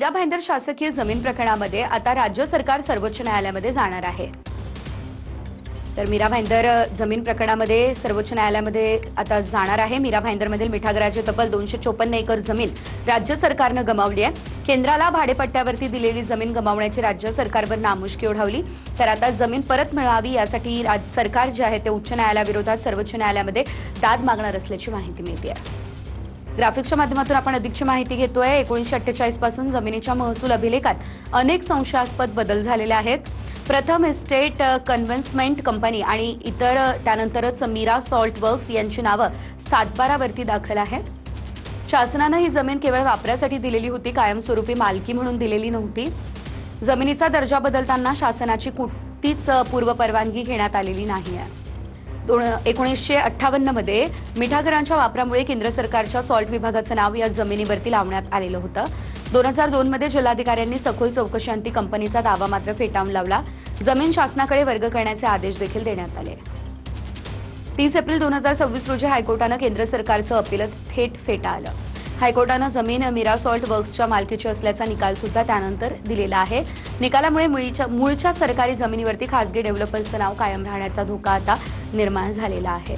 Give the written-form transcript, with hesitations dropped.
मीरा भाईंदर शासकीय जमीन प्रकरणामध्ये आता राज्य सरकार सर्वोच्च न्यायालयामध्ये जाणार आहे। तर मीरा भाईंदर जमीन प्रकरणामध्ये सर्वोच्च न्यायालयामध्ये आता जाणार आहे। मीरा भाईंदरमधील मिठागराची तब्बल 254 एकर जमीन राज्य सरकारने गमावली आहे। केंद्राला भाडेपट्ट्यावरती दिलेली जमीन गमावण्याची राज्य सरकारवर नामुष्की ओढावली। तर आता जमीन परत मिळावी यासाठी राज्य सरकार जे आहे ते उच्च न्यायालयाविरोधात सर्वोच्च न्यायालयामध्ये दाद मागणार असल्याची माहिती मिळते आहे। ग्राफिक्सच्या माध्यमातून आपण अधिकची माहिती घेतोय। 1948 पासून जमिनीच्या महसूल अभिलेखात अनेक संशयास्पद बदल झालेले आहेत। प्रथम एस्टेट कन्व्हेन्समेंट कंपनी आणि इतर त्यानंतरच मीरा सॉल्ट वर्क्स यांची नावे 7/12 वरती दाखल आहेत। शासनाने ही जमीन केवळ वापरासाठी दिलेली होती, कायमस्वरूपी मालकी म्हणून दिलेली नव्हती। जमिनीचा दर्जा बदलताना शासनाची कुठलीच पूर्व परवानगी घेण्यात आलेली नाही आहे। 1958 मध्ये मिठागरांच्या वापरामुळे केंद्र सरकारच्या सॉल्ट विभागाचं नाव या जमिनीवरती लावण्यात आलेलं होतं। 2002 मध्ये जिल्हाधिकाऱ्यांनी सखोल चौकशीअंती कंपनीचा दावा मात्र फेटाळून लावला। जमीन शासनाकडे वर्ग करण्याचे आदेश देखील देण्यात आले। 30 एप्रिल 2026 रोजी हायकोर्टाने केंद्र सरकारचं अपीलच थेट फेटाळलं। हायकोर्टाने जमीन मीरा सॉल्ट वर्क्सच्या मालकीची असल्याचा निकाल सुद्धा त्यानंतर दिलेला आहे। निकालामुळे मूळच्या सरकारी जमिनीवरती खासगी डेव्हलपर्सचं नाव कायम राहण्याचा धोका आता निर्माण झालेला आहे।